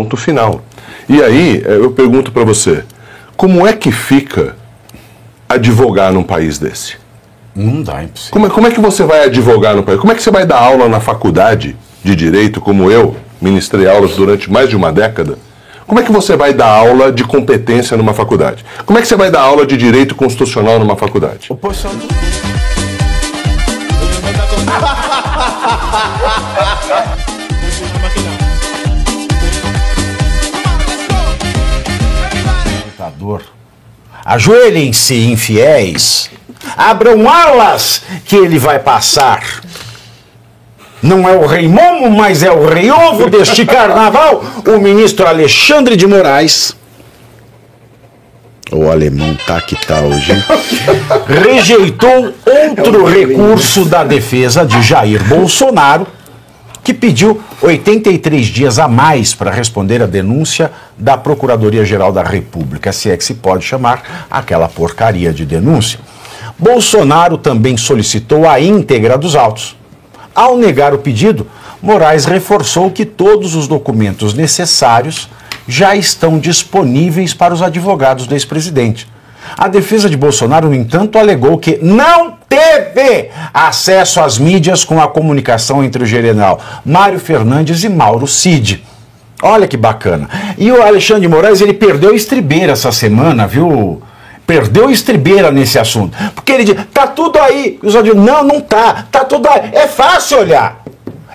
ponto final. E aí, eu pergunto para você, como é que fica advogar num país desse? Não dá, é impossível. Como é que você vai advogar no país? Como é que você vai dar aula na faculdade de Direito, como eu ministrei aulas durante mais de uma década? Como é que você vai dar aula de competência numa faculdade? Como é que você vai dar aula de Direito Constitucional numa faculdade? Oposição. Ajoelhem-se, infiéis, abram alas que ele vai passar. Não é o rei Momo, mas é o rei Ovo deste carnaval, o ministro Alexandre de Moraes. O alemão tá que tá hoje, hein? Rejeitou outro recurso da defesa de Jair Bolsonaro, que pediu 83 dias a mais para responder à denúncia da Procuradoria-Geral da República, se é que se pode chamar aquela porcaria de denúncia. Bolsonaro também solicitou a íntegra dos autos. Ao negar o pedido, Moraes reforçou que todos os documentos necessários já estão disponíveis para os advogados do ex-presidente. A defesa de Bolsonaro, no entanto, alegou que não teve acesso às mídias com a comunicação entre o general Mário Fernandes e Mauro Cid. Olha que bacana. E o Alexandre de Moraes, ele perdeu a estribeira essa semana, viu? Perdeu a estribeira nesse assunto. Porque ele diz, tá tudo aí. Os advogados, não tá. Tá tudo aí. É fácil olhar.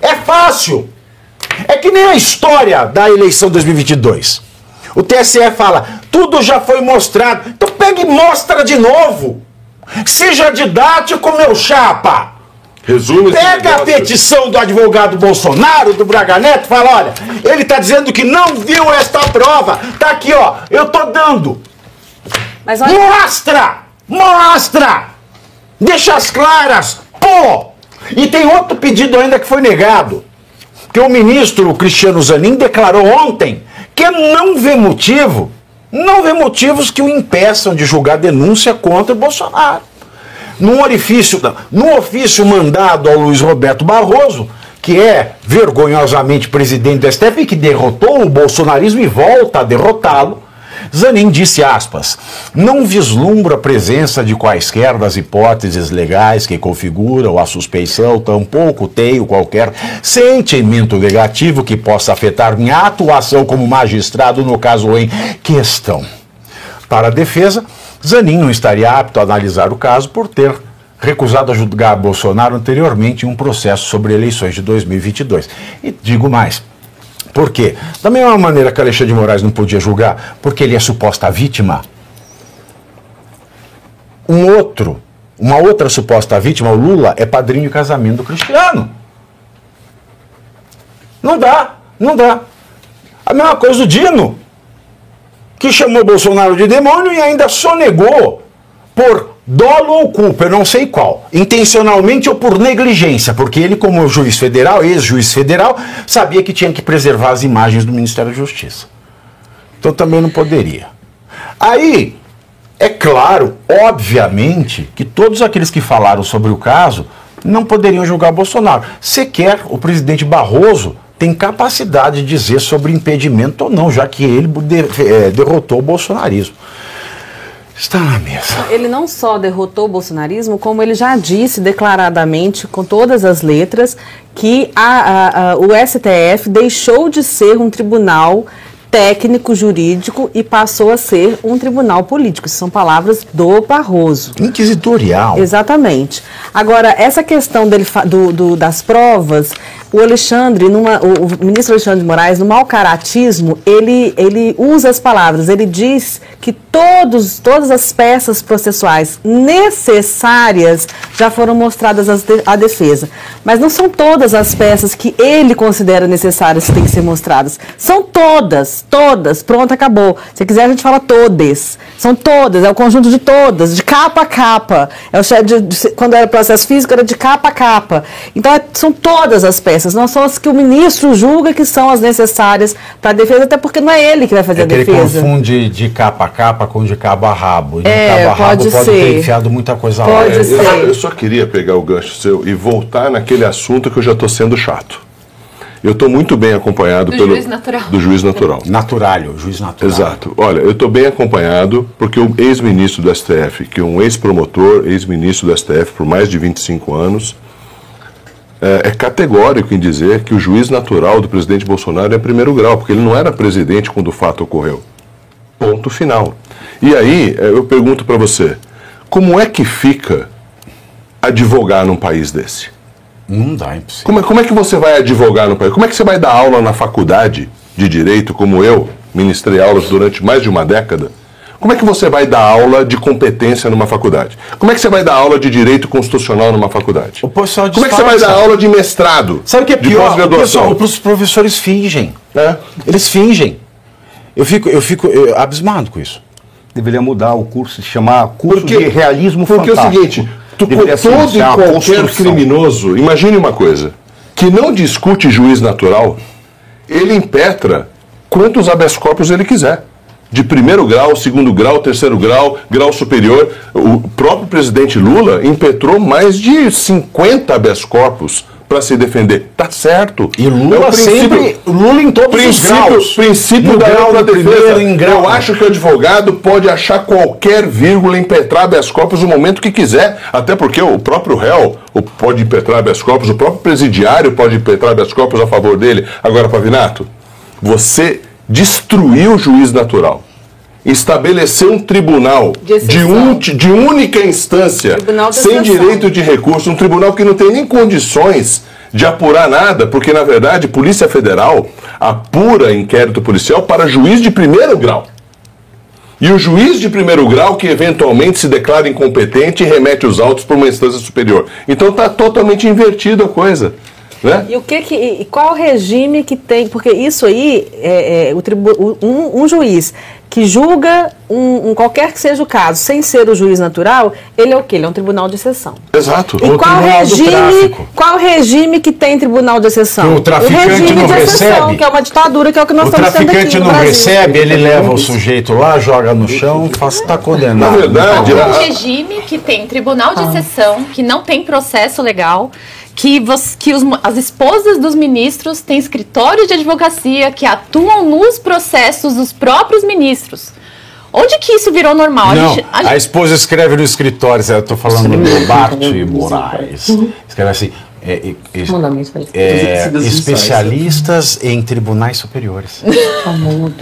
É fácil. É que nem a história da eleição de 2022. O TSE fala, tudo já foi mostrado. Então pega e mostra de novo. Seja didático, meu chapa. Resume. Pega a petição do advogado Bolsonaro, do Braga Neto, fala, olha, ele tá dizendo que não viu esta prova. Tá aqui, ó, eu tô dando. Mas olha... Mostra! Mostra! Deixa as claras! Pô! E tem outro pedido ainda que foi negado. Que o ministro Cristiano Zanin declarou ontem que não vê motivos que o impeçam de julgar denúncia contra o Bolsonaro. No ofício mandado ao Luiz Roberto Barroso, que é vergonhosamente presidente do STF e que derrotou o bolsonarismo e volta a derrotá-lo, Zanin disse, aspas, não vislumbro a presença de quaisquer das hipóteses legais que configuram a suspeição, tampouco tenho qualquer sentimento negativo que possa afetar minha atuação como magistrado no caso em questão. Para a defesa, Zanin não estaria apto a analisar o caso por ter recusado a julgar Bolsonaro anteriormente em um processo sobre eleições de 2022. E digo mais. Por quê? Da mesma maneira que Alexandre de Moraes não podia julgar, porque ele é suposta vítima. Uma outra suposta vítima, o Lula, é padrinho de casamento do Cristiano. Não dá. A mesma coisa do Dino, que chamou Bolsonaro de demônio e ainda sonegou por dolo ou culpa, eu não sei qual, intencionalmente ou por negligência, porque ele, como juiz federal, ex-juiz federal, sabia que tinha que preservar as imagens do Ministério da Justiça. Então também não poderia. Aí, é claro, obviamente, que todos aqueles que falaram sobre o caso não poderiam julgar Bolsonaro. Sequer o presidente Barroso tem capacidade de dizer sobre impedimento ou não, já que ele derrotou o bolsonarismo. Está na mesa. Ele não só derrotou o bolsonarismo, como ele já disse declaradamente, com todas as letras, que o STF deixou de ser um tribunal técnico jurídico e passou a ser um tribunal político. Isso são palavras do Barroso. Inquisitorial. Exatamente. Agora, essa questão das provas, o ministro Alexandre de Moraes, no mau caratismo, ele usa as palavras, ele diz que todas as peças processuais necessárias já foram mostradas à defesa. Mas não são todas as peças que ele considera necessárias que têm que ser mostradas. São todas, pronto, acabou. Se quiser a gente fala todas. São todas, é o conjunto de todas, de capa a capa. Quando era processo físico, era de capa a capa. Então, são todas as peças, não são as que o ministro julga que são as necessárias para a defesa, até porque não é ele que vai fazer a defesa. Ele confunde de capa a capa com de cabo a rabo. E de cabo a rabo pode ter enfiado muita coisa lá. Pode ser. Eu só queria pegar o gancho seu e voltar naquele assunto que eu já estou sendo chato. Eu estou muito bem acompanhado do juiz natural. Do juiz natural. Naturalho, juiz natural. Exato. Olha, eu estou bem acompanhado porque o ex-ministro do STF, que é um ex-promotor, ex-ministro do STF por mais de 25 anos, é categórico em dizer que o juiz natural do presidente Bolsonaro é primeiro grau, porque ele não era presidente quando o fato ocorreu. Ponto final. E aí, eu pergunto para você, como é que fica advogar num país desse? Não dá, é impossível. Como é que você vai advogar no país? Como é que você vai dar aula na faculdade de Direito, como eu ministrei aulas durante mais de uma década? Como é que você vai dar aula de competência numa faculdade? Como é que você vai dar aula de Direito Constitucional numa faculdade? O pessoal Como é que você vai dar aula de mestrado? Sabe o que é de pior? pós-graduação? Os professores fingem. É. Eles fingem. Eu fico abismado com isso. Deveria mudar o curso, se chamar curso de realismo fantástico. Porque é o seguinte, todo e qualquer criminoso, imagine uma coisa, que não discute juiz natural, ele impetra quantos habeas corpus ele quiser. De primeiro grau, segundo grau, terceiro grau, grau superior. O próprio presidente Lula impetrou mais de 50 habeas corpus para se defender. Tá certo. E Lula sempre, Lula em todos os graus. Princípio da ampla defesa. Eu acho que o advogado pode achar qualquer vírgula, impetrar habeas corpus no momento que quiser. Até porque o próprio réu pode impetrar habeas corpus, o próprio presidiário pode impetrar habeas corpus a favor dele. Agora, Pavinato, você destruiu o juiz natural. Estabelecer um tribunal de única instância, sem direito de recurso, um tribunal que não tem nem condições de apurar nada, porque, na verdade, Polícia Federal apura inquérito policial para juiz de primeiro grau. E o juiz de primeiro grau que, eventualmente, se declara incompetente e remete os autos para uma instância superior. Então, está totalmente invertida a coisa. Né? E qual o regime que tem? Porque isso aí, um juiz que julga qualquer que seja o caso, sem ser o juiz natural, ele é o quê? Ele é um tribunal de exceção. Exato. E qual regime que tem tribunal de exceção? O traficante regime não de exceção, recebe. que é uma ditadura, que é o que nós estamos tendo aqui no Brasil. O traficante não recebe, ele leva o sujeito lá, joga no chão, está condenado. Na verdade, é um regime que tem tribunal de exceção, que não tem processo legal, que as esposas dos ministros têm escritórios de advocacia que atuam nos processos dos próprios ministros. Onde que isso virou normal? Não, a esposa escreve no escritório, eu estou falando do Bart Moraes. Escreve assim, especialistas em tribunais superiores.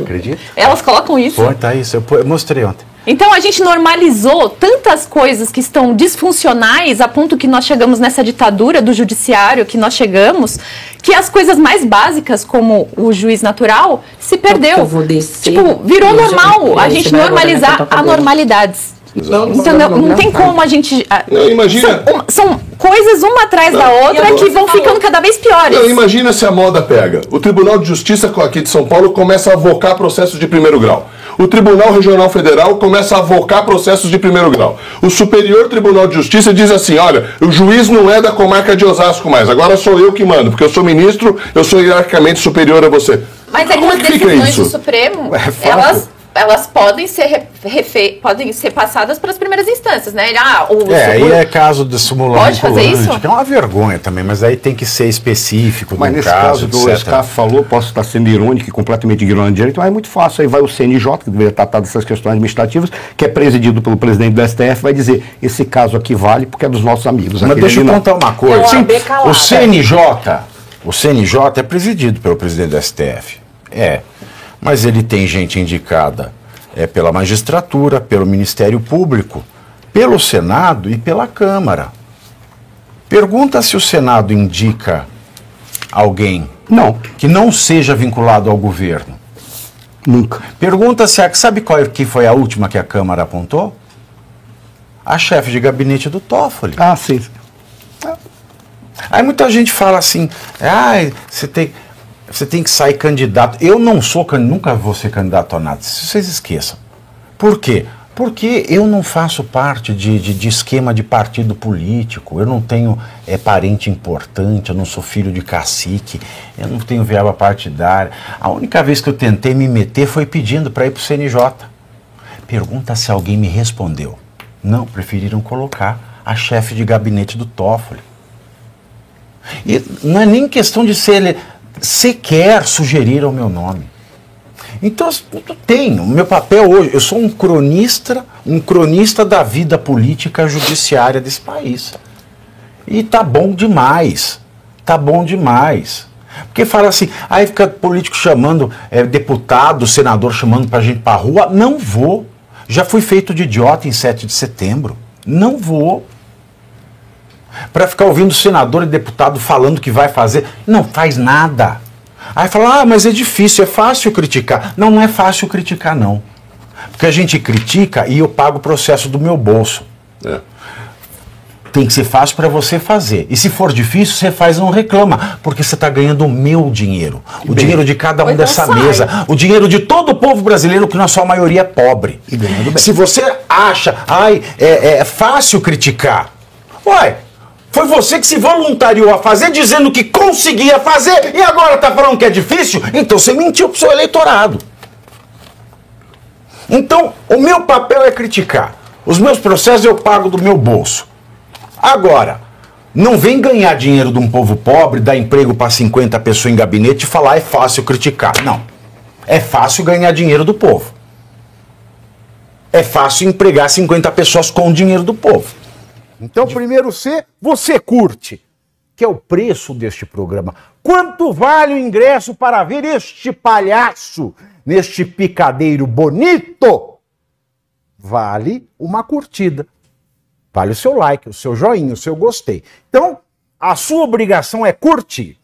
Acredita? Elas colocam isso? Pô, tá isso, eu mostrei ontem. Então a gente normalizou tantas coisas que estão disfuncionais a ponto que nós chegamos nessa ditadura do judiciário que nós chegamos, que as coisas mais básicas, como o juiz natural, se perdeu. Tipo, virou normal a gente normalizar anormalidades. Entendeu? Não tem como a gente... Não, imagina... São coisas uma atrás da outra que vão ficando cada vez piores. Não, imagina se a moda pega. O Tribunal de Justiça aqui de São Paulo começa a avocar processos de primeiro grau. O Tribunal Regional Federal começa a avocar processos de primeiro grau. O Superior Tribunal de Justiça diz assim, olha, o juiz não é da comarca de Osasco mais, agora sou eu que mando, porque eu sou ministro, eu sou hierarquicamente superior a você. Mas é que as decisões do Supremo, elas podem ser passadas para as primeiras instâncias, né? Aí é caso de simulação. Pode fazer isso? Que é uma vergonha também, mas aí tem que ser específico. Mas nesse caso do SCAF falou, posso estar sendo irônico e completamente ignorante de direito, mas é muito fácil. Aí vai o CNJ, que deveria tratar dessas questões administrativas, que é presidido pelo presidente do STF, vai dizer, esse caso aqui vale porque é dos nossos amigos. Mas deixa eu contar uma coisa. O CNJ é presidido pelo presidente do STF. Mas ele tem gente indicada pela magistratura, pelo Ministério Público, pelo Senado e pela Câmara. Pergunta se o Senado indica alguém que não seja vinculado ao governo. Nunca. Pergunta se sabe qual que foi a última que a Câmara apontou? A chefe de gabinete do Toffoli. Ah, sim. Aí muita gente fala assim, você tem que sair candidato. Eu não sou nunca vou ser candidato a nada. Vocês esqueçam. Por quê? Porque eu não faço parte de esquema de partido político. Eu não tenho parente importante, eu não sou filho de cacique, eu não tenho verba partidária. A única vez que eu tentei me meter foi pedindo para ir para o CNJ. Pergunta se alguém me respondeu. Não, preferiram colocar a chefe de gabinete do Toffoli. E não é nem questão de ser sequer sugeriram o meu nome. Então, eu tenho, meu papel hoje, eu sou um cronista da vida política judiciária desse país. E tá bom demais, tá bom demais. Porque fala assim, aí fica político chamando, deputado, senador chamando pra gente pra rua, não vou. Já fui feito de idiota em 7 de setembro, não vou. Para ficar ouvindo senador e deputado falando que vai fazer, não faz nada. Aí fala, mas é difícil, é fácil criticar. Não, não é fácil criticar, não. Porque a gente critica e eu pago o processo do meu bolso. Tem que ser fácil para você fazer. E se for difícil, você faz e não reclama, porque você está ganhando o meu dinheiro. O dinheiro de cada um dessa mesa. O dinheiro de todo o povo brasileiro, que na sua maioria é pobre. E ganhando bem. Se você acha, é fácil criticar. Uai, foi você que se voluntariou a fazer, dizendo que conseguia fazer, e agora está falando que é difícil? Então você mentiu para o seu eleitorado. Então, o meu papel é criticar. Os meus processos eu pago do meu bolso. Agora, não vem ganhar dinheiro de um povo pobre, dar emprego para 50 pessoas em gabinete e falar é fácil criticar. Não. É fácil ganhar dinheiro do povo. É fácil empregar 50 pessoas com o dinheiro do povo. Então, primeiro C, você curte, que é o preço deste programa. Quanto vale o ingresso para ver este palhaço neste picadeiro bonito? Vale uma curtida. Vale o seu like, o seu joinha, o seu gostei. Então, a sua obrigação é curtir.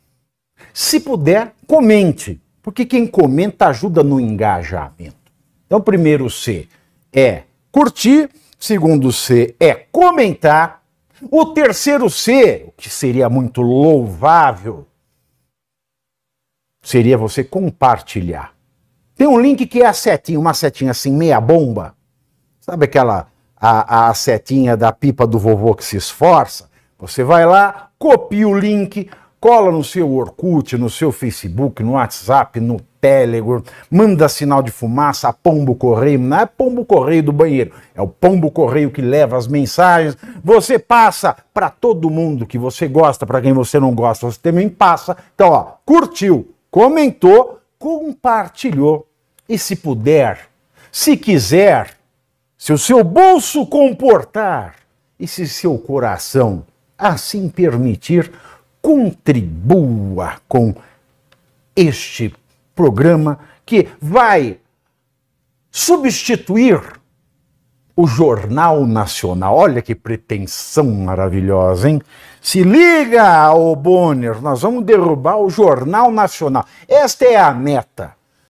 Se puder, comente, porque quem comenta ajuda no engajamento. Então, primeiro C é curtir, segundo C é comentar, o terceiro C, o que seria muito louvável, seria você compartilhar. Tem um link que é a setinha, uma setinha assim, meia bomba. Sabe aquela... A setinha da pipa do vovô que se esforça, você vai lá, copia o link, cola no seu Orkut, no seu Facebook, no WhatsApp, no Telegram, manda sinal de fumaça, pombo correio, não é pombo correio do banheiro, é o pombo correio que leva as mensagens, você passa para todo mundo que você gosta, para quem você não gosta, você também passa. Então, ó, curtiu, comentou, compartilhou, e se puder, se quiser, se o seu bolso comportar e se seu coração assim permitir, contribua com este programa que vai substituir o Jornal Nacional. Olha que pretensão maravilhosa, hein? Se liga, ô Bonner, nós vamos derrubar o Jornal Nacional. Esta é a meta.